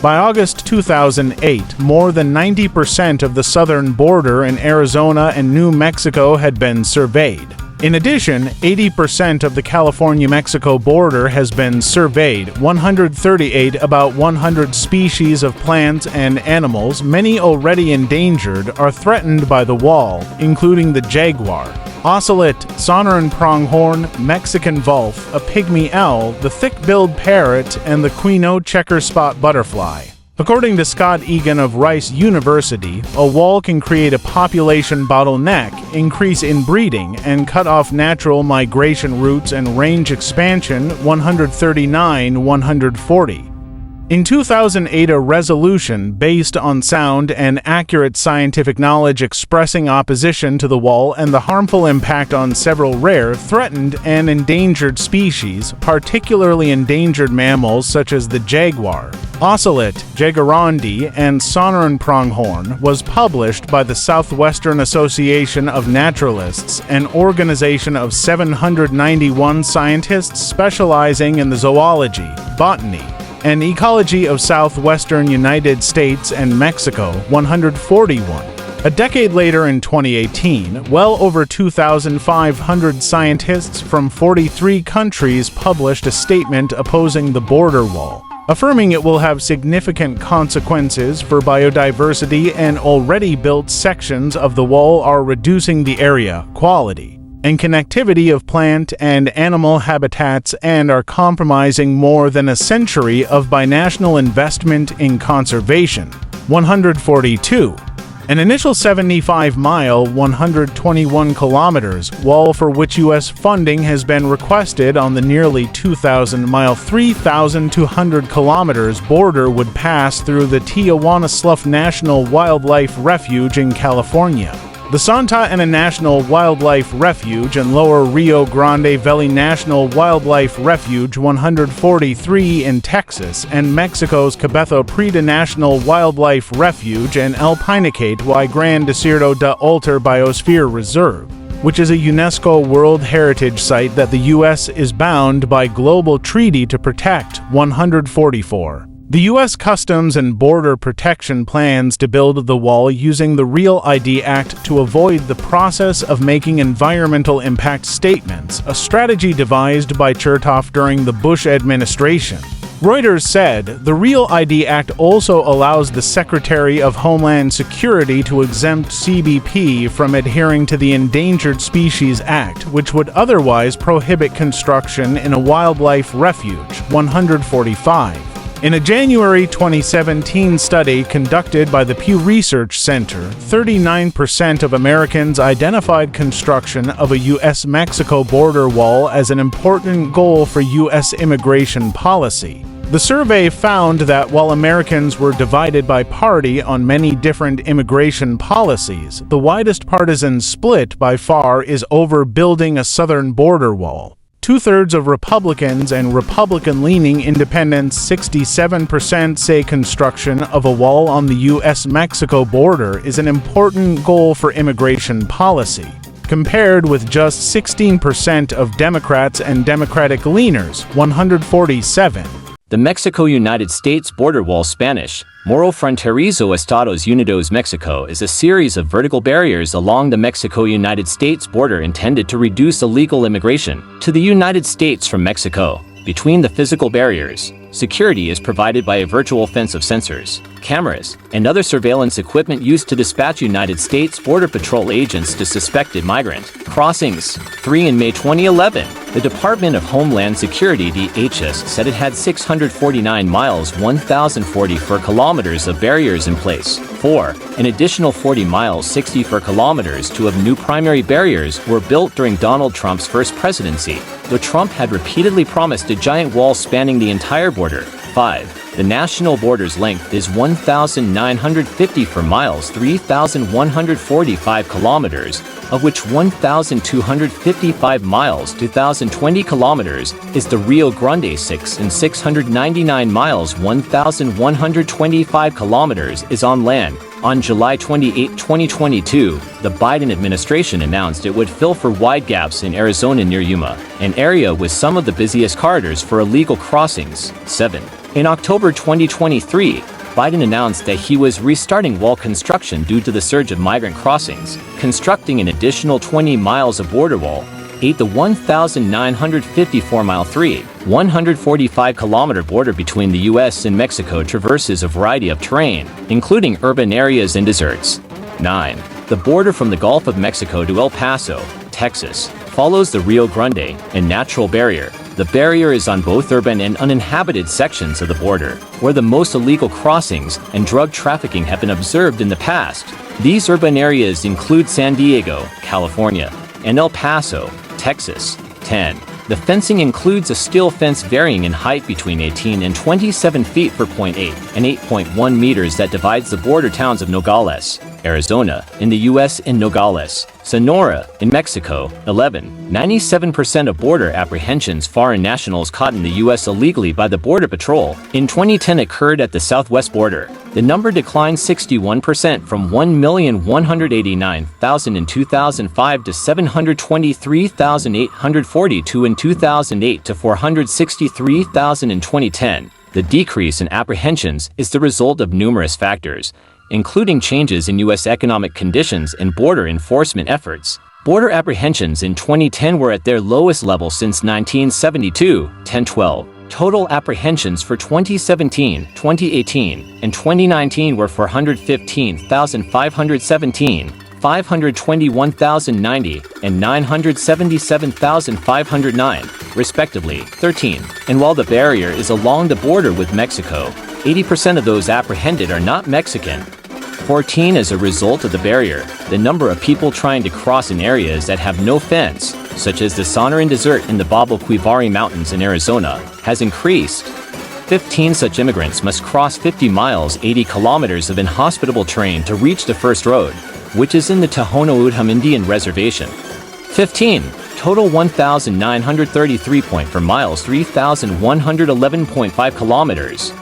By August 2008, more than 90% of the southern border in Arizona and New Mexico had been surveyed. In addition, 80% of the California-Mexico border has been surveyed. 138 about 100 species of plants and animals, many already endangered, are threatened by the wall, including the jaguar, ocelot, Sonoran pronghorn, Mexican wolf, a pygmy owl, the thick-billed parrot, and the Quinault checker spot butterfly. According to Scott Egan of Rice University, a wall can create a population bottleneck, increase inbreeding, and cut off natural migration routes and range expansion. 139-140. In 2008, a resolution based on sound and accurate scientific knowledge expressing opposition to the wall and the harmful impact on several rare, threatened, and endangered species, particularly endangered mammals such as the jaguar, ocelot, jaguarundi, and Sonoran pronghorn, was published by the Southwestern Association of Naturalists, an organization of 791 scientists specializing in the zoology, botany, and ecology of southwestern United States and Mexico. 141. A decade later, in 2018, well over 2,500 scientists from 43 countries published a statement opposing the border wall, affirming it will have significant consequences for biodiversity, and already built sections of the wall are reducing the area, quality, and connectivity of plant and animal habitats and are compromising more than a century of binational investment in conservation. 142. An initial 75-mile (121 kilometers) wall for which U.S. funding has been requested on the nearly 2,000-mile (3,200 kilometers) border would pass through the Tijuana Slough National Wildlife Refuge in California, the Santa Ana National Wildlife Refuge and Lower Rio Grande Valley National Wildlife Refuge. 143 in Texas, and Mexico's Cabeza Prieta National Wildlife Refuge and El Pinacate y Gran Desierto de Altar Biosphere Reserve, which is a UNESCO World Heritage Site that the U.S. is bound by global treaty to protect. 144. The U.S. Customs and Border Protection plans to build the wall using the REAL ID Act to avoid the process of making environmental impact statements, a strategy devised by Chertoff during the Bush administration. Reuters said the REAL ID Act also allows the Secretary of Homeland Security to exempt CBP from adhering to the Endangered Species Act, which would otherwise prohibit construction in a wildlife refuge. 145. In a January 2017 study conducted by the Pew Research Center, 39% of Americans identified construction of a U.S.-Mexico border wall as an important goal for U.S. immigration policy. The survey found that while Americans were divided by party on many different immigration policies, the widest partisan split by far is over building a southern border wall. Two-thirds of Republicans and Republican-leaning independents, 67%, say construction of a wall on the U.S.-Mexico border is an important goal for immigration policy, compared with just 16% of Democrats and Democratic leaners. 147. The Mexico-United States border wall, Spanish, Muro Fronterizo Estados Unidos Mexico, is a series of vertical barriers along the Mexico-United States border intended to reduce illegal immigration to the United States from Mexico. Between the physical barriers, security is provided by a virtual fence of sensors, cameras, and other surveillance equipment used to dispatch United States Border Patrol agents to suspected migrant crossings. 3. In May 2011, the Department of Homeland Security (DHS) said it had 649 miles (1,044 kilometers) of barriers in place. 4. An additional 40 miles (64 kilometers) of new primary barriers were built during Donald Trump's first presidency, though Trump had repeatedly promised a giant wall spanning the entire border. 5. The national border's length is 1,954 miles (3,145 kilometers), of which 1,255 miles (2,020 kilometers) is the Rio Grande 6 and 699 miles (1,125 kilometers) is on land. On July 28, 2022, the Biden administration announced it would fill for wide gaps in Arizona near Yuma, an area with some of the busiest corridors for illegal crossings. 7. In October 2023, Biden announced that he was restarting wall construction due to the surge of migrant crossings, constructing an additional 20 miles of border wall, the 1,954-mile 145-kilometer border between the U.S. and Mexico traverses a variety of terrain, including urban areas and deserts. 9. The border from the Gulf of Mexico to El Paso, Texas, follows the Rio Grande and Natural Barrier. The barrier is on both urban and uninhabited sections of the border, where the most illegal crossings and drug trafficking have been observed in the past. These urban areas include San Diego, California, and El Paso, Texas. 10. The fencing includes a steel fence varying in height between 18 and 27 feet for 0.8 and 8.1 meters that divides the border towns of Nogales, Arizona, in the U.S. and Nogales, Sonora, in Mexico. 11. 97% of border apprehensions foreign nationals caught in the U.S. illegally by the Border Patrol in 2010 occurred at the southwest border. The number declined 61% from 1,189,000 in 2005 to 723,842 in 2008 to 463,000 in 2010. The decrease in apprehensions is the result of numerous factors, including changes in U.S. economic conditions and border enforcement efforts. Border apprehensions in 2010 were at their lowest level since 1972, 10-12. Total apprehensions for 2017, 2018, and 2019 were 415,517, 521,090, and 977,509, respectively. 13. And while the barrier is along the border with Mexico, 80% of those apprehended are not Mexican. 14. As a result of the barrier, the number of people trying to cross in areas that have no fence, such as the Sonoran Desert and the Babo Quivari Mountains in Arizona, has increased. 15. Such immigrants must cross 50 miles 80 kilometers of inhospitable terrain to reach the first road, which is in the Tohono O'odham Indian Reservation. 15. Total 1,933 for miles 3,111.5 kilometers.